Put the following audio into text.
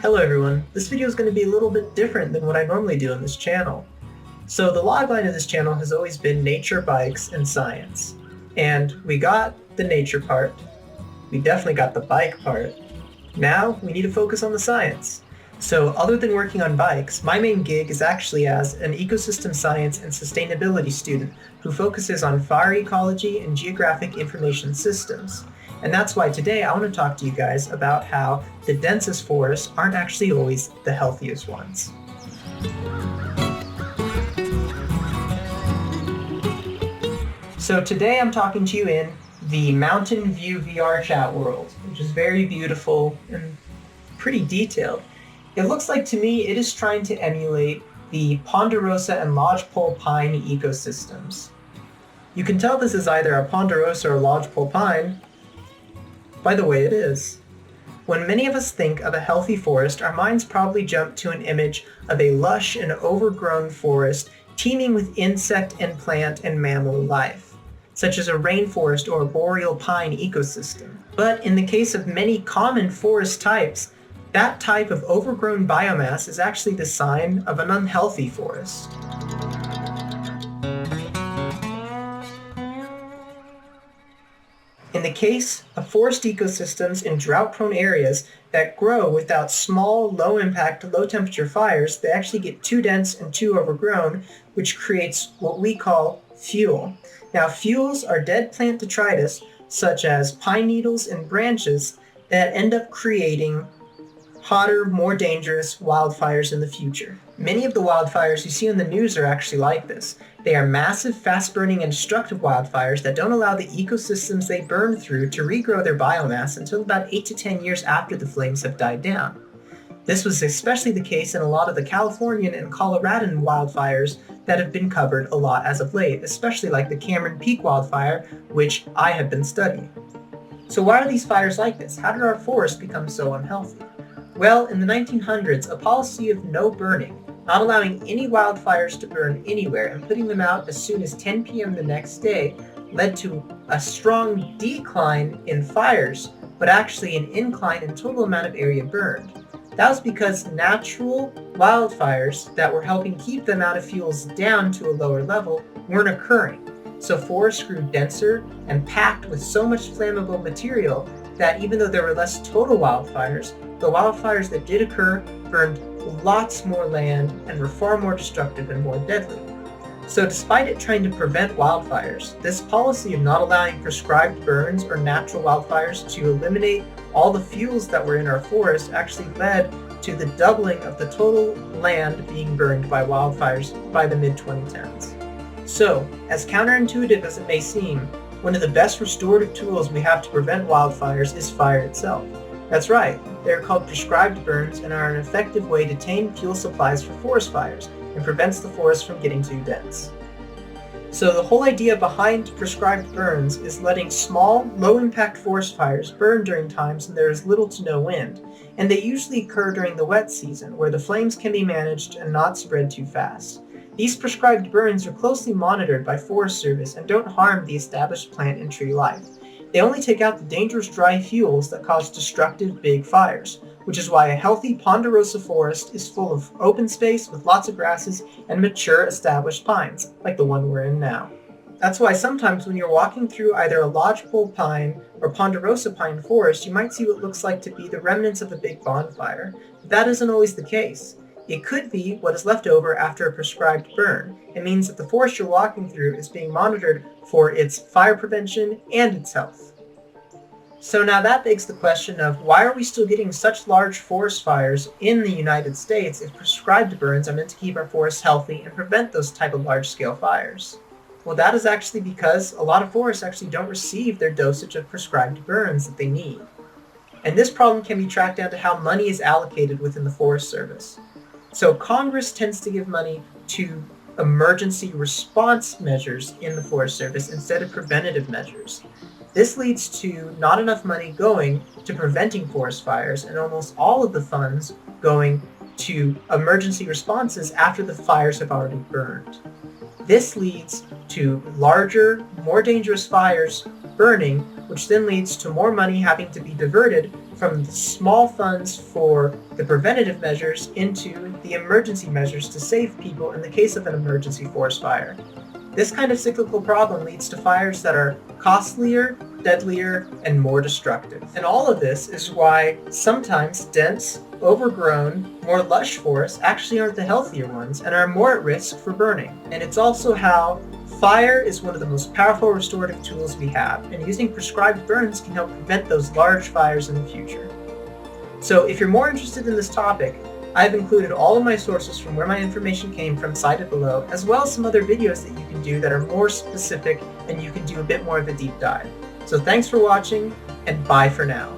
Hello everyone, this video is going to be a little bit different than what I normally do on this channel. So the logline of this channel has always been nature, bikes, and science. And we got the nature part, we definitely got the bike part. Now we need to focus on the science. So other than working on bikes, my main gig is actually as an ecosystem science and sustainability student who focuses on fire ecology and geographic information systems. And that's why today I want to talk to you guys about how the densest forests aren't actually always the healthiest ones. So today I'm talking to you in the Mountain View VRChat world, which is very beautiful and pretty detailed. It looks like to me it is trying to emulate the ponderosa and lodgepole pine ecosystems. You can tell this is either a ponderosa or lodgepole pine by the way it is. When many of us think of a healthy forest, our minds probably jump to an image of a lush and overgrown forest teeming with insect and plant and mammal life, such as a rainforest or a boreal pine ecosystem. But in the case of many common forest types, that type of overgrown biomass is actually the sign of an unhealthy forest. In the case of forest ecosystems in drought-prone areas that grow without small, low-impact, low-temperature fires, they actually get too dense and too overgrown, which creates what we call fuel. Now, fuels are dead plant detritus, such as pine needles and branches, that end up creating hotter, more dangerous wildfires in the future. Many of the wildfires you see in the news are actually like this. They are massive, fast-burning, and destructive wildfires that don't allow the ecosystems they burn through to regrow their biomass until about 8 to 10 years after the flames have died down. This was especially the case in a lot of the Californian and Coloradan wildfires that have been covered a lot as of late, especially like the Cameron Peak wildfire, which I have been studying. So why are these fires like this? How did our forests become so unhealthy? Well, in the 1900s, a policy of no burning, not allowing any wildfires to burn anywhere and putting them out as soon as 10 p.m. the next day, led to a strong decline in fires, but actually an incline in total amount of area burned. That was because natural wildfires that were helping keep the amount of fuels down to a lower level weren't occurring. So forests grew denser and packed with so much flammable material that even though there were less total wildfires, the wildfires that did occur burned lots more land and were far more destructive and more deadly. So despite it trying to prevent wildfires, this policy of not allowing prescribed burns or natural wildfires to eliminate all the fuels that were in our forest actually led to the doubling of the total land being burned by wildfires by the mid-2010s. So, as counterintuitive as it may seem, one of the best restorative tools we have to prevent wildfires is fire itself. That's right, they are called prescribed burns and are an effective way to tame fuel supplies for forest fires and prevents the forest from getting too dense. So the whole idea behind prescribed burns is letting small, low-impact forest fires burn during times when there is little to no wind, and they usually occur during the wet season where the flames can be managed and not spread too fast. These prescribed burns are closely monitored by Forest Service and don't harm the established plant and tree life. They only take out the dangerous dry fuels that cause destructive big fires, which is why a healthy ponderosa forest is full of open space with lots of grasses and mature established pines, like the one we're in now. That's why sometimes when you're walking through either a lodgepole pine or ponderosa pine forest, you might see what looks like to be the remnants of a big bonfire. But that isn't always the case. It could be what is left over after a prescribed burn. It means that the forest you're walking through is being monitored for its fire prevention and its health. So now that begs the question of why are we still getting such large forest fires in the United States if prescribed burns are meant to keep our forests healthy and prevent those type of large-scale fires? Well, that is actually because a lot of forests actually don't receive their dosage of prescribed burns that they need. And this problem can be tracked down to how money is allocated within the Forest Service. So Congress tends to give money to emergency response measures in the Forest Service instead of preventative measures. This leads to not enough money going to preventing forest fires and almost all of the funds going to emergency responses after the fires have already burned. This leads to larger, more dangerous fires burning, which then leads to more money having to be diverted from the small funds for the preventative measures into the emergency measures to save people in the case of an emergency forest fire. This kind of cyclical problem leads to fires that are costlier, deadlier, and more destructive. And all of this is why sometimes dense, overgrown, more lush forests actually aren't the healthier ones and are more at risk for burning. And it's also how fire is one of the most powerful restorative tools we have, and using prescribed burns can help prevent those large fires in the future. So if you're more interested in this topic, I've included all of my sources from where my information came from cited below, as well as some other videos that you can do that are more specific and you can do a bit more of a deep dive. So thanks for watching, and bye for now.